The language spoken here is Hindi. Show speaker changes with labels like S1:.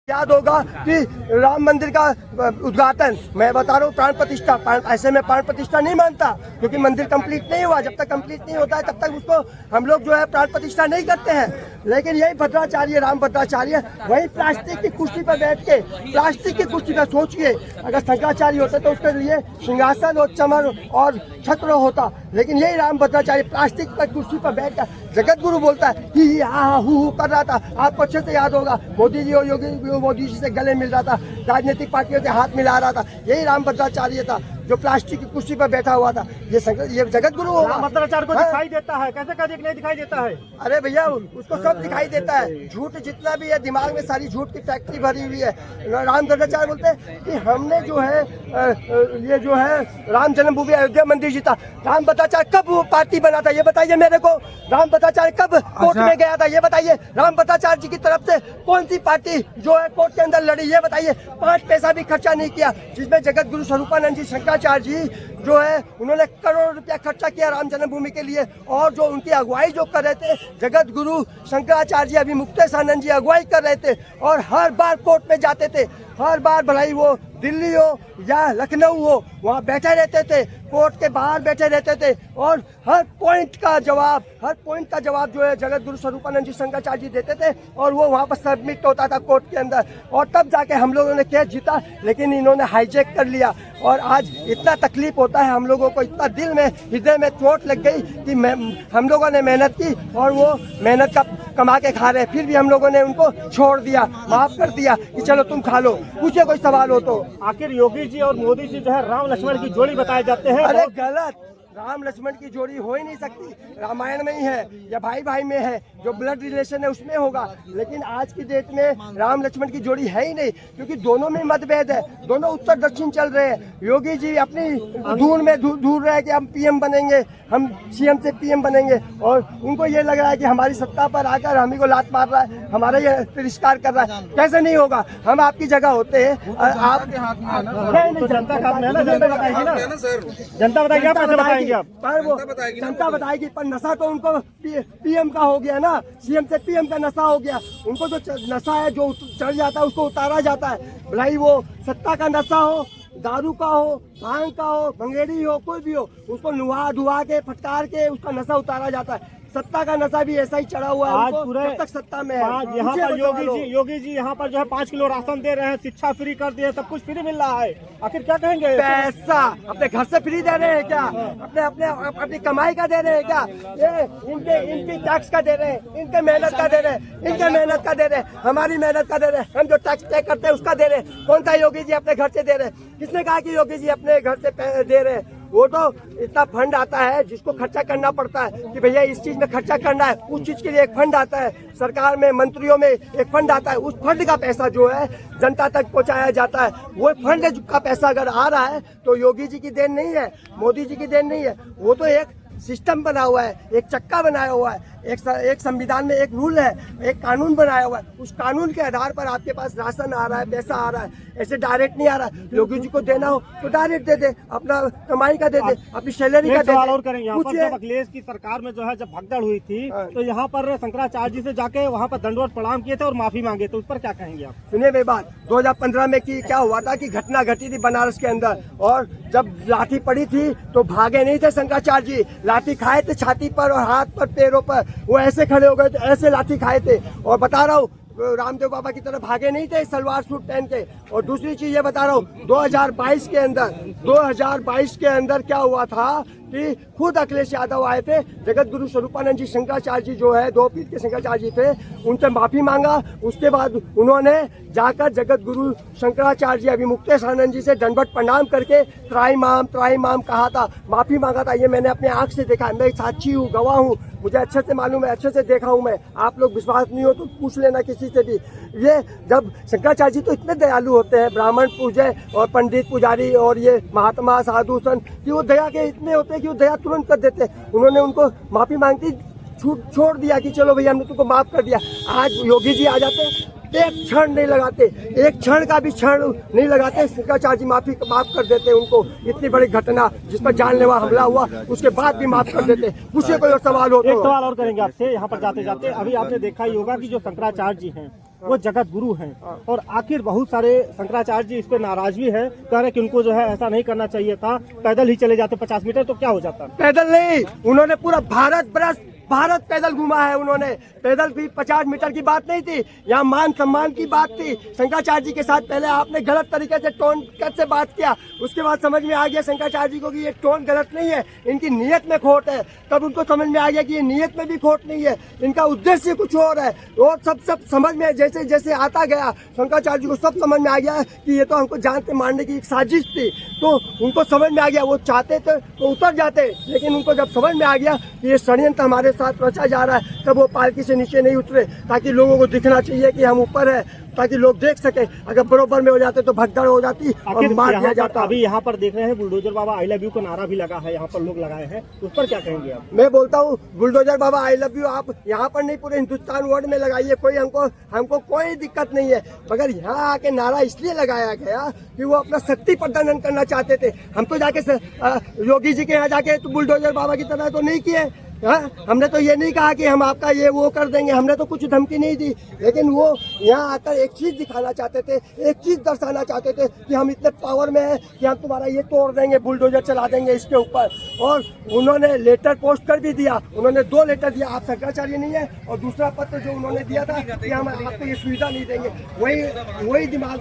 S1: याद होगा कि राम मंदिर का उद्घाटन, मैं बता रहा हूँ प्राण प्रतिष्ठा, ऐसे में प्राण प्रतिष्ठा नहीं मानता क्योंकि मंदिर कंप्लीट नहीं हुआ। जब तक कंप्लीट नहीं होता है तब तक उसको हम लोग जो है प्राण प्रतिष्ठा नहीं करते हैं। लेकिन यही भद्राचार्य, राम भद्राचार्य, वही प्लास्टिक की कुर्सी पर बैठ के, प्लास्टिक की कुर्सी पर सोचिए, अगर शंकराचार्य होते तो उसके लिए सिंहासन और चमर और छत्र होता, लेकिन यही राम भद्राचार्य प्लास्टिक पर कुर्सी पर बैठ कर जगत गुरु बोलता है कि हु कर रहा था। आपको अच्छे से याद होगा, मोदी जी और योगी मोदी जी से गले मिल रहा था, राजनीतिक पार्टियों से हाथ मिला रहा था, यही राम भद्राचार्य था जो प्लास्टिक की कुर्सी पर बैठा हुआ था। ये जगत गुरु होगा।
S2: राम भद्राचार्य को दिखाई देता है, कैसे कभी नहीं दिखाई देता है?
S1: अरे भैया उसको सब दिखाई देता है, झूठ जितना भी है दिमाग में सारी झूठ की फैक्ट्री भरी हुई है। राम भद्राचार्य बोलते हैं कि हमने जो है ये जो है राम जन्मभूमि अयोध्या मंदिर जीता। राम भद्राचार्य कब वो पार्टी बना था ये बताइए मेरे को। राम भद्राचार्य कब कोर्ट में गया था ये बताइए। राम भद्राचार्य जी की तरफ से कौन सी पार्टी जो है कोर्ट के अंदर लड़ी ये बताइए। 5 पैसा भी खर्चा नहीं किया, जिसमें जगत गुरु स्वरूपानंद जी शंकराचार्य जी जो है उन्होंने करोड़ों रुपया खर्चा किया राम जन्मभूमि के लिए। और जो उनकी अगुवाई जो कर रहे थे जगत गुरु शंकराचार्य जी, अभी मुक्तेशानंद जी अगुवाई कर रहे थे और हर बार कोर्ट में जाते थे, हर बार भलाई वो दिल्ली हो या लखनऊ हो वहाँ बैठे रहते थे, कोर्ट के बाहर बैठे रहते थे और हर पॉइंट का जवाब जो है जगत गुरु स्वरूपानंद जी शंकराचार्य जी देते थे और वो वहाँ पर सबमिट होता था कोर्ट के अंदर और तब जाके हम लोगों ने केस जीता। लेकिन इन्होंने हाईजैक कर लिया और आज इतना तकलीफ होता है हम लोगों को, इतना दिल में हृदय में चोट लग गई कि हम लोगों ने मेहनत की और वो मेहनत का कमा के खा रहे, फिर भी हम लोगों ने उनको छोड़ दिया, माफ कर दिया कि चलो तुम खा लो, पूछे कोई सवाल हो तो।
S2: आखिर योगी जी और मोदी जी जो है राम लक्ष्मण की जोड़ी बताए जाते हैं।
S1: अरे गलत, राम लक्ष्मण की जोड़ी हो ही नहीं सकती। रामायण में ही है या भाई भाई में है, जो ब्लड रिलेशन है उसमें होगा, लेकिन आज की डेट में राम लक्ष्मण की जोड़ी है ही नहीं क्योंकि दोनों में मतभेद है, दोनों उत्तर दक्षिण चल रहे हैं। योगी जी अपनी धून में ढूंढ रहे हैं कि हम पीएम बनेंगे, हम सीएम से पीएम बनेंगे और उनको ये लग रहा है कि हमारी सत्ता पर आकर हम ही को लात मार रहा है, हमारा ये तिरस्कार कर रहा है। कैसे नहीं होगा, हम आपकी जगह होते हैं। आप
S2: जनता बताएगी, आप कैसे बताएंगे?
S1: पर वो जनता बताएगी, पर नशा तो उनको पीएम का हो गया ना, सीएम से पीएम का नशा हो गया। उनको जो नशा है जो चढ़ जाता है उसको उतारा जाता है। भलाई वो सत्ता का नशा हो, दारू का हो, भांग का हो, भंगेड़ी हो, कोई भी हो, उसको नुहा धुआ के फटकार के उसका नशा उतारा जाता है। सत्ता का नशा भी ऐसा ही चढ़ा हुआ है
S2: आज
S1: उनको, जब तक सत्ता में है।
S2: यहाँ पर योगी जी यहाँ पर जो है 5 किलो राशन दे रहे हैं, शिक्षा फ्री कर दिए, सब कुछ फ्री मिल रहा है। आखिर क्या कहेंगे?
S1: पैसा अपने घर से फ्री दे रहे हैं क्या? अपनी कमाई का दे रहे हैं क्या? ये इनकी टैक्स का दे रहे हैं, इनके मेहनत का दे रहे हैं, इनके मेहनत का दे रहे हैं, हमारी मेहनत का दे रहे हैं। हम जो टैक्स पे करते हैं उसका दे रहे हैं। कौन सा योगी जी अपने घर से दे रहे हैं? किसने कहा कि योगी जी अपने घर से दे रहे हैं? वो तो इतना फंड आता है जिसको खर्चा करना पड़ता है कि भैया इस चीज में खर्चा करना है, उस चीज के लिए एक फंड आता है, सरकार में मंत्रियों में एक फंड आता है, उस फंड का पैसा जो है जनता तक पहुंचाया जाता है। वो फंड का पैसा अगर आ रहा है तो योगी जी की देन नहीं है, मोदी जी की देन नहीं है, वो तो एक सिस्टम बना हुआ है, एक चक्का बनाया हुआ है, एक संविधान में एक रूल है, एक कानून बनाया हुआ है। उस कानून के आधार पर आपके पास राशन आ रहा है, पैसा आ रहा है, ऐसे डायरेक्ट नहीं आ रहा है। योगी जी को देना हो तो डायरेक्ट दे दे, अपना कमाई का दे दे, अपनी सैलरी का दे दे।
S2: और करेंगे यहाँ पर जब अखिलेश की सरकार में जो है जब भगदड़ हुई थी तो यहाँ पर शंकराचार्य जी से जाके वहाँ पर दंडवत प्रणाम किए थे और माफी मांगे, तो उस पर क्या कहेंगे आप?
S1: सुनिए मेरी बात, 2015 में क्या हुआ था कि घटना घटी थी बनारस के अंदर और जब लाठी पड़ी थी तो भागे नहीं थे शंकराचार्य जी, लाठी खाए थे छाती पर और हाथ पर, पैरों पर, वो ऐसे खड़े हो गए थे, ऐसे लाठी खाए थे। और बता रहा हूँ रामदेव बाबा की तरफ भागे नहीं थे सलवार सूट पहन के। और दूसरी चीज ये बता रहा हूँ, 2022 के अंदर क्या हुआ था कि खुद अखिलेश यादव आए थे, जगत गुरु स्वरूपानंद जी शंकराचार्य जी जो है 2 पीठ के शंकराचार्य जी थे, उनसे माफी मांगा। उसके बाद उन्होंने जाकर जगत गुरु शंकराचार्य जी अभी मुक्तेशानंद जी से दंडवत प्रणाम करके त्राई माम कहा था, माफी मांगा था। ये मैंने अपने आंख से देखा है, मैं साक्षी हूँ, गवाह हूँ, मुझे अच्छे से मालूम है, अच्छे से देखा हूँ मैं। आप लोग विश्वास नहीं हो तो पूछ लेना किसी से भी। ये जब शंकराचार्य जी तो इतने दयालु होते हैं, ब्राह्मण पूजय और पंडित पुजारी और ये महात्मा साधु संत कि वो दया के इतने होते हैं कि वो दया तुरंत कर देते हैं। उन्होंने उनको माफी मांगती छोड़ दिया कि चलो भैया हमने तुमको माफ कर दिया। आज योगी जी आ जाते हैं, एक क्षण नहीं लगाते, एक क्षण का भी क्षण नहीं लगाते, शंकराचार्य जी माफ कर देते उनको। इतनी बड़ी घटना जिस पर जानलेवा हमला हुआ उसके बाद भी माफ कर देते। पूछे कोई और सवाल हो तो।
S2: एक सवाल और करेंगे आपसे यहाँ पर जाते जाते। अभी आपने देखा ही होगा कि जो शंकराचार्य जी हैं वो जगत गुरु हैं। और आखिर बहुत सारे शंकराचार्य जी इस पे नाराज भी है, कह रहे कि उनको जो है ऐसा नहीं करना चाहिए था, पैदल ही चले जाते 50 मीटर तो क्या हो जाता।
S1: पैदल नहीं, उन्होंने पूरा भारत पैदल घुमा है उन्होंने। पैदल भी 50 मीटर की बात नहीं थी, यहाँ मान सम्मान की बात थी। शंकराचार्य जी के साथ पहले आपने गलत तरीके से टोन कट से बात किया, उसके बाद समझ में आ गया शंकराचार्य जी को कि ये टोन गलत नहीं है, इनकी नीयत में खोट है। तब उनको समझ में आ गया कि ये नीयत में भी खोट नहीं है, इनका उद्देश्य कुछ और है। और सब समझ में जैसे जैसे आता गया शंकराचार्य जी को सब समझ में आ गया कि ये तो हमको जान के मारने की एक साजिश थी। तो उनको समझ में आ गया, वो चाहते थे तो उतर जाते, लेकिन उनको जब समझ में आ गया कि ये षड्यंत्र हमारे साथ रचा जा रहा है, तब वो पालकी से नीचे नहीं उतरे, ताकि लोगों को दिखना चाहिए कि हम ऊपर है, ताकि लोग देख सके। अगर बरोबर में हो जाते तो भगदड़ हो जाती और मार दिया जाता।
S2: अभी यहाँ पर देख रहे हैं bulldozer Baba I love you का नारा भी लगा है, यहाँ पर लोग लगाए हैं, उस पर क्या कहेंगे आप?
S1: मैं बोलता हूँ bulldozer Baba I love you आप यहाँ पर नहीं पूरे हिंदुस्तान वर्ल्ड में लगाइए, कोई हमको कोई दिक्कत नहीं है। मगर यहाँ आके नारा इसलिए लगाया गया कि वो अपना शक्ति प्रदर्शन करना चाहते थे। हम तो जाके योगी जी के यहाँ जाके तो बुलडोजर बाबा की तरह तो नहीं किए। हाँ, हमने तो ये नहीं कहा कि हम आपका ये वो कर देंगे, हमने तो कुछ धमकी नहीं दी, लेकिन वो यहाँ आकर एक चीज दिखाना चाहते थे, एक चीज दर्शाना चाहते थे कि हम इतने पावर में हैं कि हम तुम्हारा ये तोड़ देंगे, बुलडोजर चला देंगे इसके ऊपर। और उन्होंने लेटर पोस्ट कर भी दिया, उन्होंने 2 लेटर दिया, आप शंकराचार्य नहीं है, और दूसरा पत्र जो उन्होंने दिया था कि हम आपको ये सुविधा नहीं देंगे, वही दिमाग में